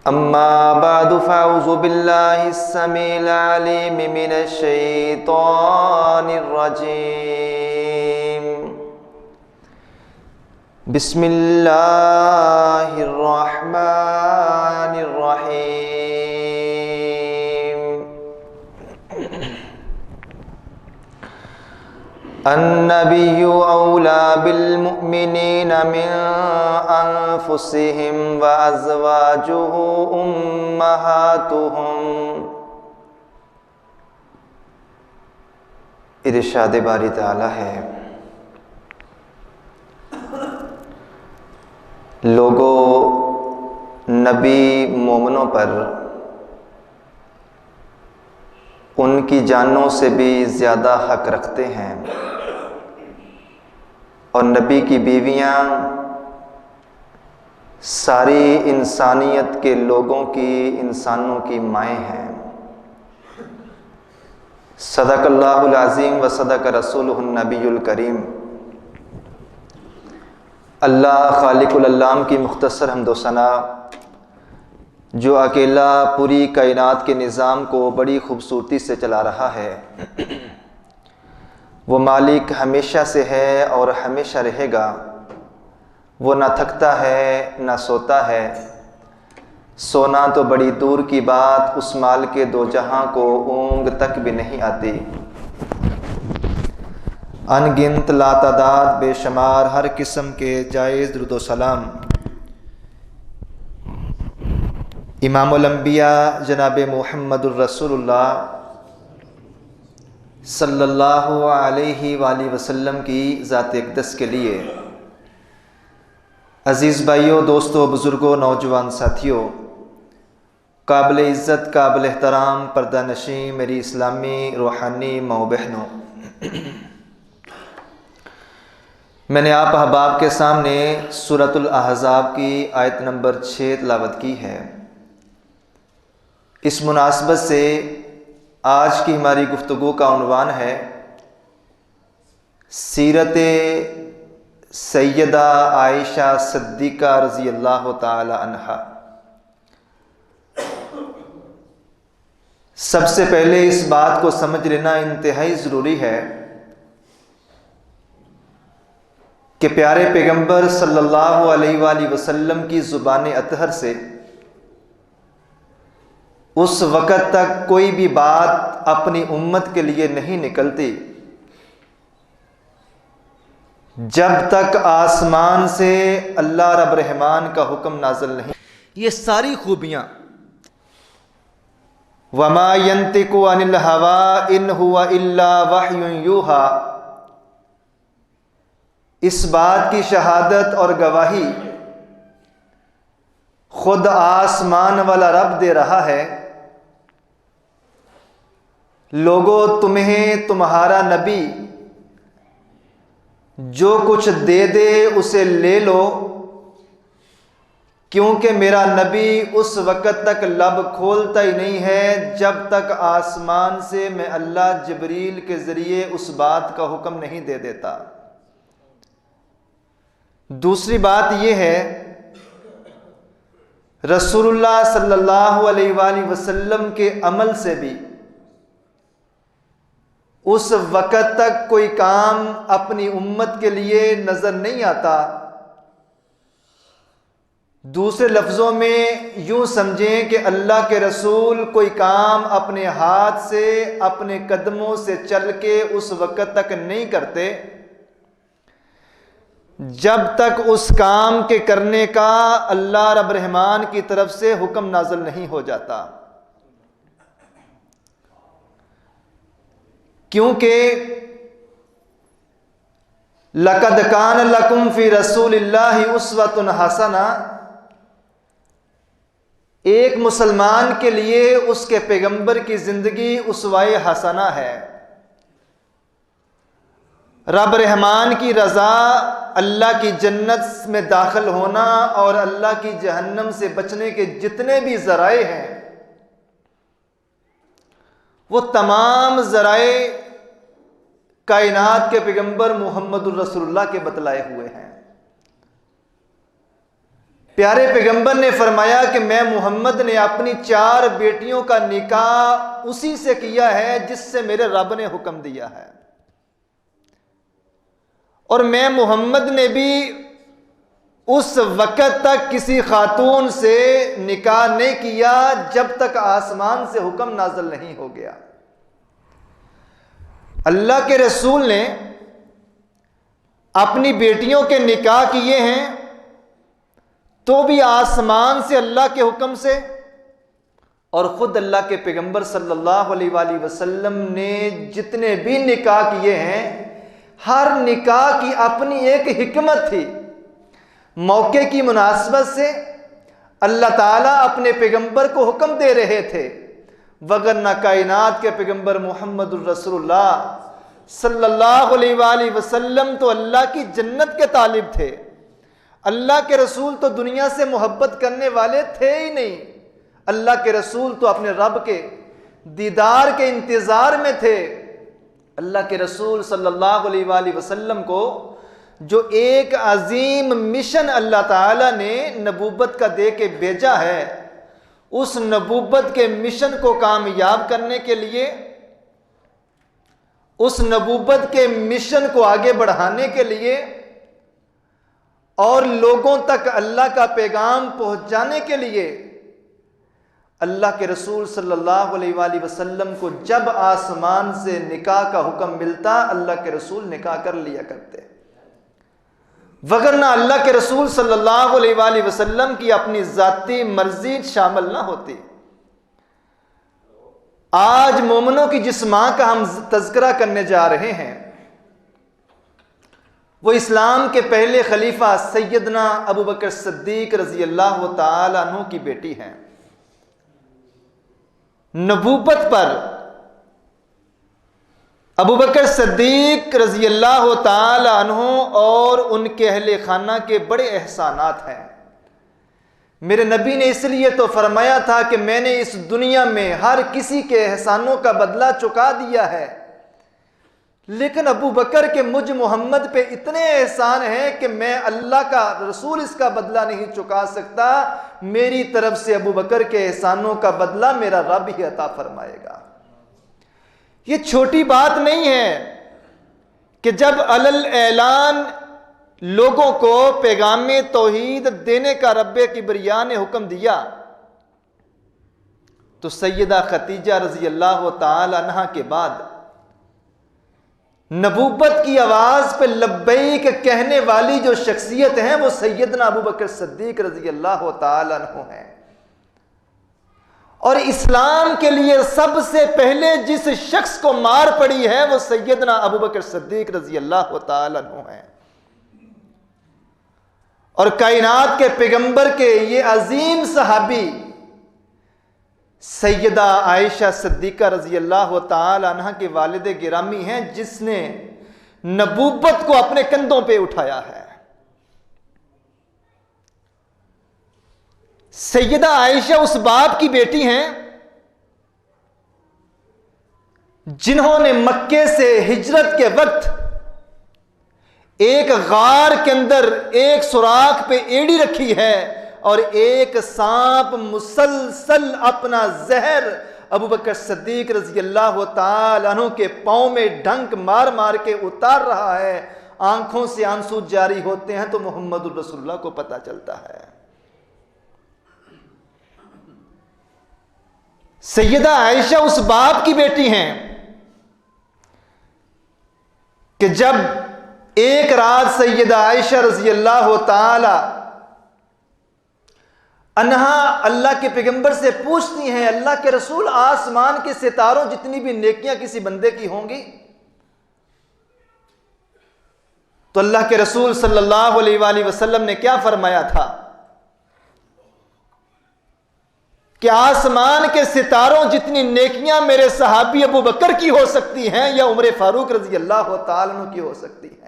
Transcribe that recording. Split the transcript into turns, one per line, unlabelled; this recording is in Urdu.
أما بعد فأعوذ بالله السميع العليم من الشيطان الرجيم. بسم الله الرحمن الرحيم. النبي أولى بالمؤمنين من أنفسهم وأزواجه أمهاتهم. ارشاد باری تعالی ہے، لوگوں نبی مومنوں پر ان کی جانوں سے بھی زیادہ حق رکھتے ہیں، اور نبی کی بیویاں ساری انسانیت کے لوگوں کی، انسانوں کی مائیں ہیں۔ صدق اللہ العظیم و صدق رسولہ النبی الکریم۔ اللہ خالق العالم کی مختصر حمد و ثنا، جو اکیلا پوری کائنات کے نظام کو بڑی خوبصورتی سے چلا رہا ہے، وہ مالک ہمیشہ سے ہے اور ہمیشہ رہے گا۔ وہ نہ تھکتا ہے نہ سوتا ہے، سونا تو بڑی دور کی بات، اس مال کے دو جہاں کو اونگ تک بھی نہیں آتی۔ ان گنت لاتعداد بے شمار ہر قسم کے جائز درود و سلام امام الانبیاء جناب محمد الرسول اللہ صلی اللہ علیہ وآلہ وسلم کی ذات اقدس کے لیے۔ عزیز بھائیوں، دوستوں، بزرگوں، نوجوان ساتھیوں، قابل عزت، قابل احترام پردہ نشین میری اسلامی روحانی ماؤں بہنوں، میں نے آپ احباب کے سامنے سورۃ الاحزاب کی آیت نمبر 6 تلاوت کی ہے۔ اس مناسبت سے آج کی ہماری گفتگو کا عنوان ہے سیرت سیدہ عائشہ صدیقہ رضی اللہ تعالی عنہا۔ سب سے پہلے اس بات کو سمجھ لینا انتہائی ضروری ہے کہ پیارے پیغمبر صلی اللہ علیہ وآلہ وسلم کی زبان اطہر سے اس وقت تک کوئی بھی بات اپنی امت کے لیے نہیں نکلتی جب تک آسمان سے اللہ رب رحمان کا حکم نازل نہیں۔ یہ ساری خوبیاں وَمَا يَنْطِقُ عَنِ الْهَوَىٰ إِنْ هُوَ إِلَّا وَحْيٌ يُوحَىٰ، اس بات کی شہادت اور گواہی خود آسمان والا رب دے رہا ہے، لوگوں تمہیں تمہارا نبی جو کچھ دے دے اسے لے لو، کیونکہ میرا نبی اس وقت تک لب کھولتا ہی نہیں ہے جب تک آسمان سے میں اللہ جبریل کے ذریعے اس بات کا حکم نہیں دے دیتا۔ دوسری بات یہ ہے، رسول اللہ صلی اللہ علیہ وآلہ وسلم کے عمل سے بھی اس وقت تک کوئی کام اپنی امت کے لیے نظر نہیں آتا۔ دوسرے لفظوں میں یوں سمجھیں کہ اللہ کے رسول کوئی کام اپنے ہاتھ سے، اپنے قدموں سے چل کے اس وقت تک نہیں کرتے جب تک اس کام کے کرنے کا اللہ رب رحمان کی طرف سے حکم نازل نہیں ہو جاتا، کیونکہ لَقَدْ كَانَ لَكُمْ فِي رَسُولِ اللَّهِ أُسْوَةٌ حَسَنَةٌ، ایک مسلمان کے لیے اس کے پیغمبر کی زندگی اسوہ حسنہ ہے۔ رب رحمان کی رضا، اللہ کی جنت میں داخل ہونا اور اللہ کی جہنم سے بچنے کے جتنے بھی ذرائع ہیں، وہ تمام ذرائع کائنات کے پیغمبر محمد الرسول اللہ کے بتلائے ہوئے ہیں۔ پیارے پیغمبر نے فرمایا کہ میں محمد نے اپنی 4 بیٹیوں کا نکاح اسی سے کیا ہے جس سے میرے رب نے حکم دیا ہے، اور میں محمد نے بھی اس وقت تک کسی خاتون سے نکاح نہیں کیا جب تک آسمان سے حکم نازل نہیں ہو گیا۔ اللہ کے رسول نے اپنی بیٹیوں کے نکاح کیے ہیں تو بھی آسمان سے اللہ کے حکم سے، اور خود اللہ کے پیغمبر صلی اللہ علیہ وآلہ وسلم نے جتنے بھی نکاح کیے ہیں ہر نکاح کی اپنی ایک حکمت تھی۔ موقع کی مناسبت سے اللہ تعالیٰ اپنے پیغمبر کو حکم دے رہے تھے، وگرنہ کائنات کے پیغمبر محمد الرسول اللہ صلی اللہ علیہ وآلہ وسلم تو اللہ کی جنت کے طالب تھے۔ اللہ کے رسول تو دنیا سے محبت کرنے والے تھے ہی نہیں، اللہ کے رسول تو اپنے رب کے دیدار کے انتظار میں تھے۔ اللہ کے رسول صلی اللہ علیہ وآلہ وسلم کو جو ایک عظیم مشن اللہ تعالیٰ نے نبوت کا دے کے بھیجا ہے، اس نبوت کے مشن کو کامیاب کرنے کے لیے، اس نبوت کے مشن کو آگے بڑھانے کے لیے اور لوگوں تک اللہ کا پیغام پہنچانے کے لیے اللہ کے رسول صلی اللہ علیہ وآلہ وسلم کو جب آسمان سے نکاح کا حکم ملتا اللہ کے رسول نکاح کر لیا کرتے، وگرنہ اللہ کے رسول صلی اللہ علیہ وآلہ وسلم کی اپنی ذاتی مرضی شامل نہ ہوتی۔ آج مومنوں کی جس ماں کا ہم تذکرہ کرنے جا رہے ہیں وہ اسلام کے پہلے خلیفہ سیدنا ابو بکر صدیق رضی اللہ تعالی عنہ کی بیٹی ہیں۔ نبوت پر ابو بکر صدیق رضی اللہ تعالی عنہ اور ان کے اہل خانہ کے بڑے احسانات ہیں۔ میرے نبی نے اس لیے تو فرمایا تھا کہ میں نے اس دنیا میں ہر کسی کے احسانوں کا بدلہ چکا دیا ہے، لیکن ابو بکر کے مجھ محمد پہ اتنے احسان ہیں کہ میں اللہ کا رسول اس کا بدلہ نہیں چکا سکتا، میری طرف سے ابو بکر کے احسانوں کا بدلہ میرا رب ہی عطا فرمائے گا۔ یہ چھوٹی بات نہیں ہے کہ جب علل اعلان لوگوں کو پیغام توحید دینے کا رب کبریا نے حکم دیا تو سیدہ خدیجہ رضی اللہ تعالی عنہا کے بعد نبوت کی آواز پہ لبیک کہنے والی جو شخصیت ہیں وہ سیدنا ابو بکر صدیق رضی اللہ تعالی عنہ ہیں، اور اسلام کے لیے سب سے پہلے جس شخص کو مار پڑی ہے وہ سیدنا ابو بکر صدیق رضی اللہ تعالی عنہ ہیں، اور کائنات کے پیغمبر کے یہ عظیم صحابی سیدہ عائشہ صدیقہ رضی اللہ تعالی عنہ کے والد گرامی ہیں جس نے نبوت کو اپنے کندھوں پہ اٹھایا ہے۔ سیدہ عائشہ اس باپ کی بیٹی ہیں جنہوں نے مکے سے ہجرت کے وقت ایک غار کے اندر ایک سوراخ پہ ایڑی رکھی ہے اور ایک سانپ مسلسل اپنا زہر ابو بکر صدیق رضی اللہ تعالی عنہ کے پاؤں میں ڈنک مار مار کے اتار رہا ہے، آنکھوں سے آنسو جاری ہوتے ہیں تو محمد الرسول اللہ کو پتہ چلتا ہے۔ سیدہ عائشہ اس باپ کی بیٹی ہیں کہ جب ایک رات سیدہ عائشہ رضی اللہ تعالی عنہا اللہ کے پیغمبر سے پوچھتی ہیں، اللہ کے رسول آسمان کے ستاروں جتنی بھی نیکیاں کسی بندے کی ہوں گی؟ تو اللہ کے رسول صلی اللہ علیہ وآلہ وسلم نے کیا فرمایا تھا کہ آسمان کے ستاروں جتنی نیکیاں میرے صحابی ابو بکر کی ہو سکتی ہیں یا عمر فاروق رضی اللہ تعالیٰ عنہ کی ہو سکتی ہیں۔